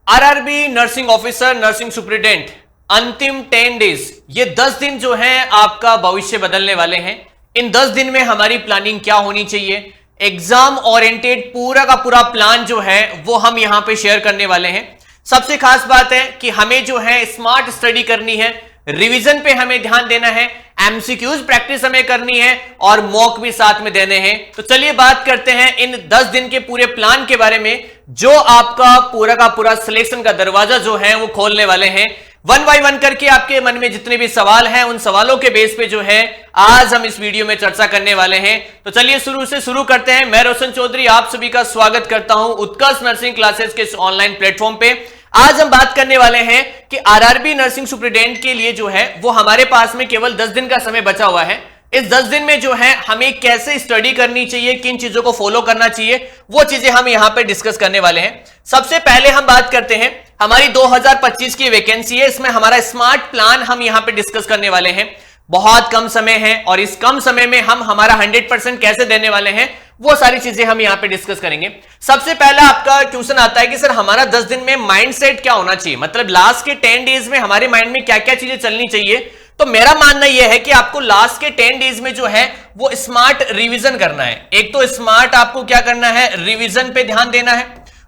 RRB nursing officer, nursing superintendent, अंतिम 10 days, ये 10 दिन जो है आपका भविष्य बदलने वाले हैं। इन 10 दिन में हमारी प्लानिंग क्या होनी चाहिए, एग्जाम ओरिएंटेड पूरा का पूरा प्लान जो है वो हम यहां पे शेयर करने वाले हैं। सबसे खास बात है कि हमें जो है स्मार्ट स्टडी करनी है, रिवीजन पे हमें ध्यान देना है, एमसीक्यूज प्रैक्टिस हमें करनी है और मॉक भी साथ में देने हैं। तो चलिए बात करते हैं इन 10 दिन के पूरे प्लान के बारे में, जो आपका पूरा का पूरा सिलेक्शन का दरवाजा जो है वो खोलने वाले हैं। वन बाय वन करके आपके मन में जितने भी सवाल हैं उन सवालों के बेस पे जो है आज हम इस वीडियो में चर्चा करने वाले हैं। तो चलिए शुरू करते हैं। मैं रोशन चौधरी आप सभी का स्वागत करता हूं उत्कर्ष नर्सिंग क्लासेस के इस ऑनलाइन प्लेटफॉर्म पे। आज हम बात करने वाले हैं कि आरआरबी नर्सिंग सुपरिटेंडेंट के लिए जो है वो हमारे पास में केवल 10 दिन का समय बचा हुआ है। इस 10 दिन में जो है हमें कैसे स्टडी करनी चाहिए, किन चीजों को फॉलो करना चाहिए, वो चीजें हम यहां पे डिस्कस करने वाले हैं। सबसे पहले हम बात करते हैं हमारी 2025 की वैकेंसी है, इसमें हमारा स्मार्ट प्लान हम यहां पे डिस्कस करने वाले हैं। बहुत कम समय है और इस कम समय में हम हमारा 100% कैसे देने वाले हैं वो सारी चीजें हम यहां पे डिस्कस करेंगे। सबसे पहला आपका क्वेश्चन आता है कि सर हमारा 10 दिन में माइंडसेट क्या होना चाहिए, मतलब लास्ट के 10 डेज में हमारे माइंड में क्या क्या चीजें चलनी चाहिए। तो मेरा मानना यह है कि आपको लास्ट के 10 डेज में जो है वो स्मार्ट रिवीजन करना है। एक तो स्मार्ट आपको क्या करना है, रिवीजन पे ध्यान देना है।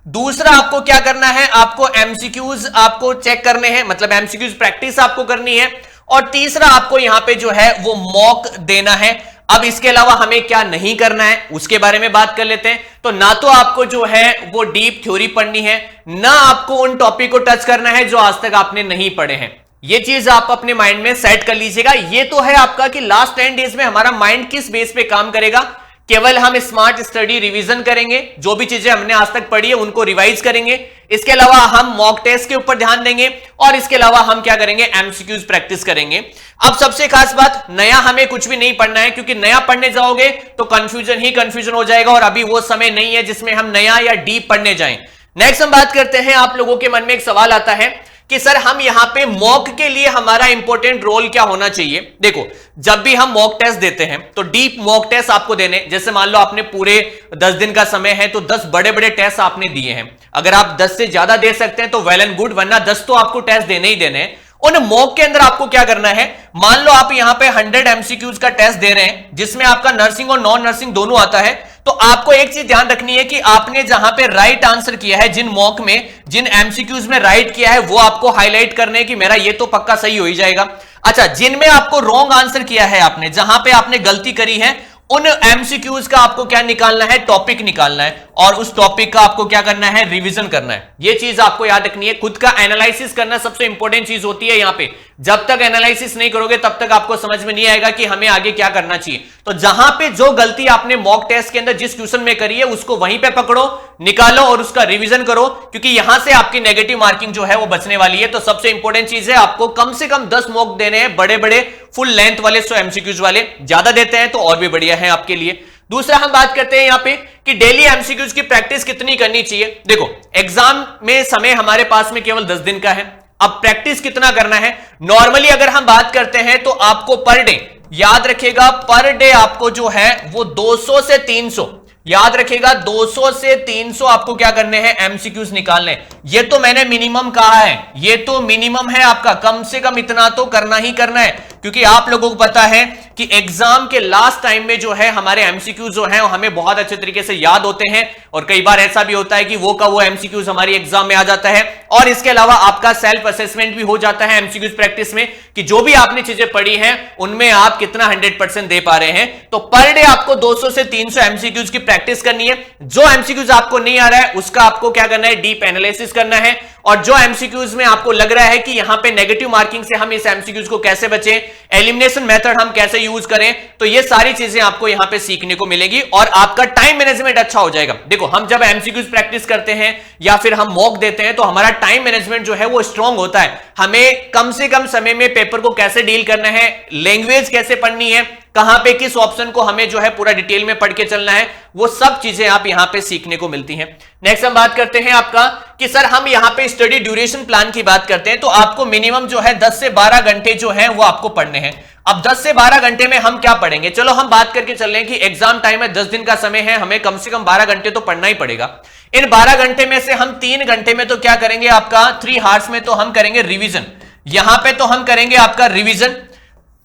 दूसरा आपको क्या करना है, आपको एमसीक्यूज आपको चेक करने हैं, मतलब एमसीक्यूज प्रैक्टिस आपको करनी है। और तीसरा आपको यहां पे जो है वो मॉक देना है। अब इसके अलावा हमें क्या नहीं करना है उसके बारे में बात कर लेते हैं। तो ना तो आपको जो है वो डीप थ्योरी पढ़नी है, ना आपको उन टॉपिक को टच करना है जो आज तक आपने नहीं पढ़े हैं। ये चीज आप अपने माइंड में सेट कर लीजिएगा। ये तो है आपका कि लास्ट 10 डेज में हमारा माइंड किस बेस पे काम करेगा। केवल हम स्मार्ट स्टडी रिवीजन करेंगे, जो भी चीजें हमने आज तक पढ़ी है उनको रिवाइज करेंगे। इसके अलावा हम मॉक टेस्ट के ऊपर ध्यान देंगे और इसके अलावा हम क्या करेंगे, एमसीक्यूज प्रैक्टिस करेंगे। अब सबसे खास बात, नया हमें कुछ भी नहीं पढ़ना है, क्योंकि नया पढ़ने जाओगे तो कंफ्यूजन ही कंफ्यूजन हो जाएगा और अभी वो समय नहीं है जिसमें हम नया या डीप पढ़ने जाएं। नेक्स्ट हम बात करते हैं, आप लोगों के मन में एक सवाल आता है कि सर हम यहां पे मॉक के लिए हमारा इंपॉर्टेंट रोल क्या होना चाहिए। देखो, जब भी हम मॉक टेस्ट देते हैं तो डीप मॉक टेस्ट आपको देने, जैसे मान लो आपने पूरे 10 दिन का समय है तो 10 बड़े बड़े टेस्ट आपने दिए हैं। अगर आप 10 से ज्यादा दे सकते हैं तो वेल एंड गुड, वरना 10 तो आपको टेस्ट देने ही देने हैं। उन मॉक के अंदर आपको क्या करना है, मान लो आप यहां पे 100 एमसीक्यूज का टेस्ट दे रहे हैं जिसमें आपका नर्सिंग और नॉन नर्सिंग दोनों आता है। तो आपको एक चीज ध्यान रखनी है कि आपने जहां पे राइट आंसर किया है, जिन मॉक में, जिन एमसीक्यूज में राइट किया है, वो आपको हाईलाइट करने हैं कि मेरा ये तो पक्का सही हो ही जाएगा। अच्छा, जिनमें आपको रॉन्ग आंसर किया है आपने, जहां पे आपने गलती करी है, उन एमसीक्यूज का आपको क्या निकालना है, टॉपिक निकालना है और उस टॉपिक का आपको क्या करना है, रिवीजन करना है। ये चीज आपको याद रखनी है। खुद का एनालिसिस करना सबसे इंपॉर्टेंट चीज होती है यहां पे। जब तक एनालिसिस नहीं करोगे तब तक आपको समझ में नहीं आएगा कि हमें आगे क्या करना चाहिए। तो जहां पे जो गलती आपने मॉक टेस्ट के अंदर जिस क्वेश्चन में करी है उसको वहीं पे पकड़ो, निकालो और उसका रिवीजन करो, क्योंकि यहां से आपकी नेगेटिव मार्किंग जो है वो बचने वाली है। तो सबसे इंपॉर्टेंट चीज है, आपको कम से कम 10 मॉक देने हैं, बड़े बड़े फुल लेंथ वाले, 100 एमसीक्यूज वाले। ज्यादा देते हैं तो और भी बढ़िया है आपके लिए। दूसरा हम बात करते हैं यहां पे कि डेली एमसीक्यूज की प्रैक्टिस कितनी करनी चाहिए। देखो, एग्जाम में समय हमारे पास में केवल 10 दिन का है। अब प्रैक्टिस कितना करना है, नॉर्मली अगर हम बात करते हैं तो आपको पर डे, याद रखिएगा, पर डे आपको जो है वो 200 से 300, याद रखिएगा 200 से 300 आपको क्या करने हैं, एमसीक्यूज निकालने। ये तो मैंने मिनिमम कहा है, ये तो मिनिमम है आपका, कम से कम इतना तो करना ही करना है। क्योंकि आप लोगों को पता है कि एग्जाम के लास्ट टाइम में जो है हमारे एमसीक्यूज जो हैं हमें बहुत अच्छे तरीके से याद होते हैं और कई बार ऐसा भी होता है कि वो का वो एमसीक्यूज हमारी एग्जाम में आ जाता है। और इसके अलावा आपका सेल्फ असेसमेंट भी हो जाता है एमसीक्यूज प्रैक्टिस में कि जो भी आपने चीजें पढ़ी हैं उनमें आप कितना 100% दे पा रहे हैं। तो पर डे आपको 200 से 300 एमसीक्यूज की प्रैक्टिस करनी है। जो एमसीक्यूज आपको नहीं आ रहा है उसका आपको क्या करना है, डीप एनालिसिस करना है। और जो एमसीक्यूज में आपको लग रहा है कि यहां पे नेगेटिव मार्किंग से हम इस एमसीक्यूज को कैसे बचें, एलिमिनेशन मेथड हम कैसे यूज करें, तो ये सारी चीजें आपको यहां पे सीखने को मिलेगी और आपका टाइम मैनेजमेंट अच्छा हो जाएगा। देखो, हम जब एमसीक्यूज प्रैक्टिस करते हैं या फिर हम मॉक देते हैं तो हमारा टाइम मैनेजमेंट जो है वो स्ट्रांग होता है। हमें कम से कम समय में पेपर को कैसे डील करना है, लैंग्वेज कैसे पढ़नी है, कहां पे किस ऑप्शन को हमें जो है पूरा डिटेल में पढ़ के चलना है, वो सब चीजें आप यहां पे सीखने को मिलती हैं। नेक्स्ट हम बात करते हैं आपका कि सर हम यहां पे स्टडी ड्यूरेशन प्लान की बात करते हैं तो आपको मिनिमम जो है 10 से 12 घंटे जो है वो आपको पढ़ने हैं। अब 10 से 12 घंटे में हम क्या पढ़ेंगे? चलो हम बात करके चल रहे हैं कि एग्जाम टाइम है, 10 दिन का समय है, हमें कम से कम 12 घंटे तो पढ़ना ही पड़ेगा। इन 12 घंटे में से हम 3 घंटे में तो क्या करेंगे आपका 3 हार्स में तो हम करेंगे रिवीजन। यहां पे तो हम करेंगे आपका रिवीजन,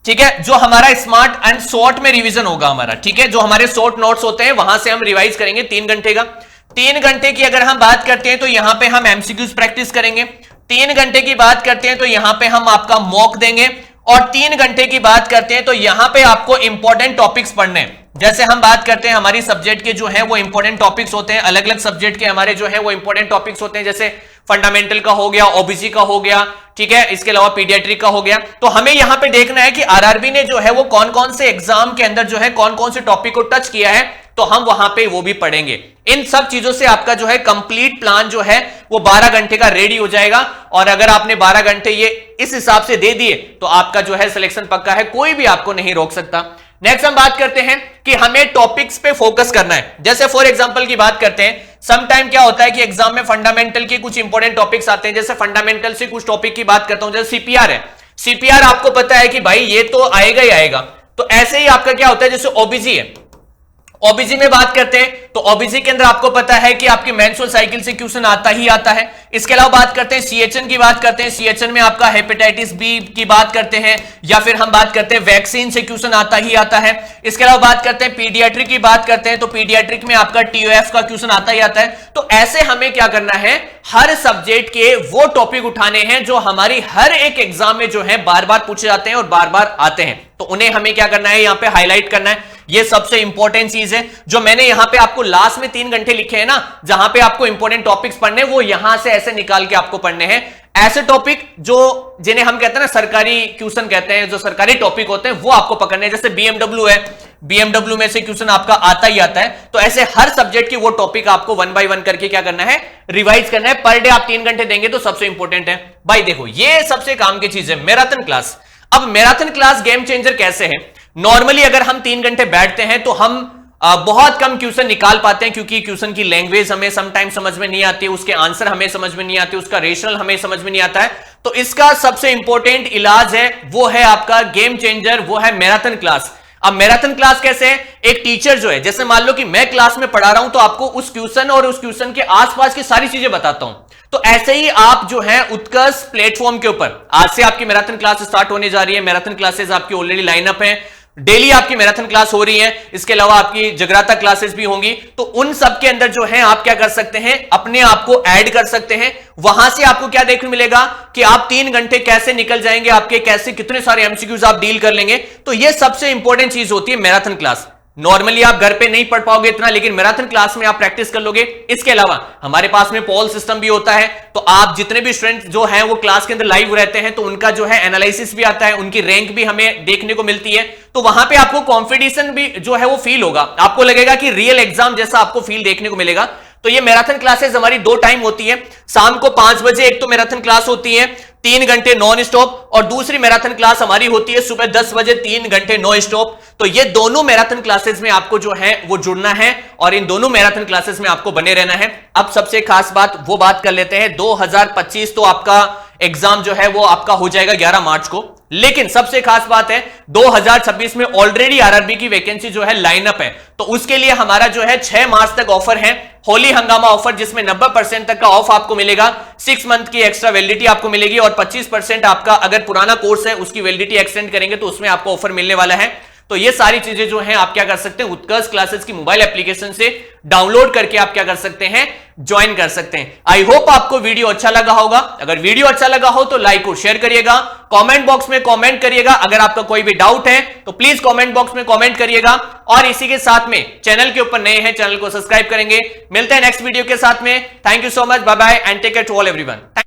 ठीक है, जो हमारा स्मार्ट एंड शॉर्ट में रिवीजन होगा हमारा, ठीक है, जो हमारे शॉर्ट नोट्स होते हैं वहां से हम रिवाइज करेंगे 3 घंटे का। 3 घंटे की अगर हम बात करते हैं तो यहां पे हम एमसीक्यूज प्रैक्टिस करेंगे। 3 घंटे की बात करते हैं तो यहां पे हम आपका मॉक देंगे। और 3 घंटे की बात करते हैं तो यहां पे आपको इंपॉर्टेंट टॉपिक्स पढ़ने हैं। जैसे हम बात करते हैं हमारी सब्जेक्ट के जो है वो इंपॉर्टेंट टॉपिक्स होते हैं, अलग अलग सब्जेक्ट के हमारे जो है वो इंपॉर्टेंट टॉपिक्स होते हैं, जैसे फंडामेंटल का हो गया, ओबीसी का हो गया, ठीक है, इसके अलावा पीडियाट्रिक का हो गया। तो हमें यहां पे देखना है कि आरआरबी ने जो है वो कौन कौन से एग्जाम के अंदर जो है कौन कौन से टॉपिक को टच किया है, तो हम वहां पे वो भी पढ़ेंगे। इन सब चीजों से आपका जो है कंप्लीट प्लान जो है वो 12 घंटे का रेडी हो जाएगा। और अगर आपने 12 घंटे ये इस हिसाब से दे दिए तो आपका जो है सिलेक्शन पक्का है, कोई भी आपको नहीं रोक सकता। नेक्स्ट हम बात करते हैं कि हमें टॉपिक्स पे फोकस करना है। जैसे फॉर एग्जांपल की बात करते हैं, सम टाइम क्या होता है कि एग्जाम में फंडामेंटल के कुछ इंपॉर्टेंट टॉपिक्स आते हैं। जैसे फंडामेंटल से कुछ टॉपिक की बात करता हूं, जैसे सीपीआर है। सीपीआर आपको पता है कि भाई ये तो आएगा ही आएगा। तो ऐसे ही आपका क्या होता है, जैसे ओबीसी है, ओबीसी में बात करते हैं तो ओबीसी के अंदर आपको पता है कि आपकी मेंस्ट्रुअल साइकिल से क्वेश्चन आता ही आता है। इसके अलावा बात करते हैं सीएचएन की बात करते हैं, सीएचएन में आपका हेपेटाइटिस बी की बात करते हैं, या फिर हम बात करते हैं वैक्सीन से क्वेश्चन आता ही आता है। इसके अलावा बात करते हैं पीडियाट्रिक की बात करते हैं तो पीडियाट्रिक में आपका टीओएफ का क्वेश्चन आता ही आता है। तो ऐसे हमें क्या करना है, हर सब्जेक्ट के वो टॉपिक उठाने हैं जो हमारी हर एक एग्जाम में जो है बार बार पूछे जाते हैं और बार बार आते हैं, तो उन्हें हमें क्या करना है, यहां पे हाईलाइट करना है। ये सबसे इंपॉर्टेंट चीज है जो मैंने यहां पे आपको लास्ट में 3 घंटे लिखे हैं ना, जहां पे आपको इंपॉर्टेंट टॉपिक्स पढ़ने, वो यहां से ऐसे निकाल के आपको पढ़ने हैं। ऐसे टॉपिक जो जिन्हें हम कहते हैं ना सरकारी क्वेश्चन कहते हैं, जो सरकारी टॉपिक होते हैं वो आपको पकड़ने हैं। जैसे बीएमडब्ल्यू है, बीएमडब्ल्यू में से क्वेश्चन आपका आता ही आता है। तो ऐसे हर सब्जेक्ट की वो टॉपिक आपको 1 बाय 1 करके क्या करना है, रिवाइज करना है। पर डे आप 3 घंटे देंगे तो सबसे इंपॉर्टेंट है भाई। देखो ये सबसे काम की चीज है, मैराथन क्लास। अब मैराथन क्लास गेम चेंजर कैसे है? नॉर्मली अगर हम 3 घंटे बैठते हैं तो हम बहुत कम क्वेश्चन निकाल पाते हैं, क्योंकि क्वेश्चन की लैंग्वेज हमें समटाइम समझ में नहीं आती है, उसके आंसर हमें समझ में नहीं आते, उसका रेशनल हमें समझ में नहीं आता है। तो इसका सबसे इंपॉर्टेंट इलाज है, वो है आपका गेम चेंजर, वो है मैराथन क्लास। अब मैराथन क्लास कैसे है? एक टीचर जो है, जैसे मान लो कि मैं क्लास में पढ़ा रहा हूं तो आपको उस क्वेश्चन और उस क्वेश्चन के आसपास की सारी चीजें बताता हूं। तो ऐसे ही आप जो है उत्कर्ष प्लेटफॉर्म के ऊपर आज से आपकी मैराथन क्लास स्टार्ट होने जा रही है। मैराथन क्लासेस आपकी ऑलरेडी लाइनअप है, डेली आपकी मैराथन क्लास हो रही है। इसके अलावा आपकी जगराता क्लासेस भी होंगी। तो उन सब के अंदर जो है आप क्या कर सकते हैं, अपने आप को ऐड कर सकते हैं। वहां से आपको क्या देखने मिलेगा कि आप 3 घंटे कैसे निकल जाएंगे, आपके कैसे कितने सारे एमसीक्यूज आप डील कर लेंगे। तो ये सबसे इंपॉर्टेंट चीज होती है मैराथन क्लास। नॉर्मली आप घर पे नहीं पढ़ पाओगे इतना, लेकिन मैराथन क्लास में आप प्रैक्टिस कर लोगे। इसके अलावा हमारे पास में पोल सिस्टम भी होता है, तो आप जितने भी स्टूडेंट जो हैं वो क्लास के अंदर लाइव रहते हैं, तो उनका जो है एनालिसिस भी आता है, उनकी रैंक भी हमें देखने को मिलती है। तो वहां पे आपको कॉन्फिडेंस भी जो है वो फील होगा, आपको लगेगा कि रियल एग्जाम जैसा आपको फील देखने को मिलेगा। तो ये मैराथन क्लासेस हमारी 2 टाइम होती है। शाम को 5 बजे एक तो मैराथन क्लास होती है 3 घंटे नॉन स्टॉप, और दूसरी मैराथन क्लास हमारी होती है सुबह 10 बजे 3 घंटे नॉन स्टॉप। तो ये दोनों मैराथन क्लासेस में आपको जो है वो जुड़ना है और इन दोनों मैराथन क्लासेस में आपको बने रहना है। अब सबसे खास बात वो बात कर लेते हैं, 2025 तो आपका एग्जाम जो है वो आपका हो जाएगा 11 मार्च को, लेकिन सबसे खास बात है 2026 में ऑलरेडी आरआरबी की वैकेंसी जो है लाइनअप है। तो उसके लिए हमारा जो है 6 मार्च तक ऑफर है, होली हंगामा ऑफर, जिसमें 90% तक का ऑफ आपको मिलेगा, 6 मंथ की एक्स्ट्रा वैलिडिटी आपको मिलेगी, और 25% आपका अगर पुराना कोर्स है उसकी वैलिडिटी एक्सटेंड करेंगे तो उसमें आपको ऑफर मिलने वाला है। तो ये सारी चीजें जो हैं आप क्या कर सकते हैं, उत्कर्ष क्लासेस की मोबाइल एप्लीकेशन से डाउनलोड करके आप क्या कर सकते हैं, ज्वाइन कर सकते हैं। आई होप आपको वीडियो अच्छा लगा होगा। अगर वीडियो अच्छा लगा हो तो लाइक और शेयर करिएगा, कमेंट बॉक्स में कमेंट करिएगा। अगर आपका कोई भी डाउट है तो प्लीज कमेंट बॉक्स में कमेंट करिएगा, और इसी के साथ में चैनल के ऊपर नए हैं चैनल को सब्सक्राइब करेंगे। मिलते हैं नेक्स्ट वीडियो के साथ में। Thank you so much, bye bye and take care to all everyone.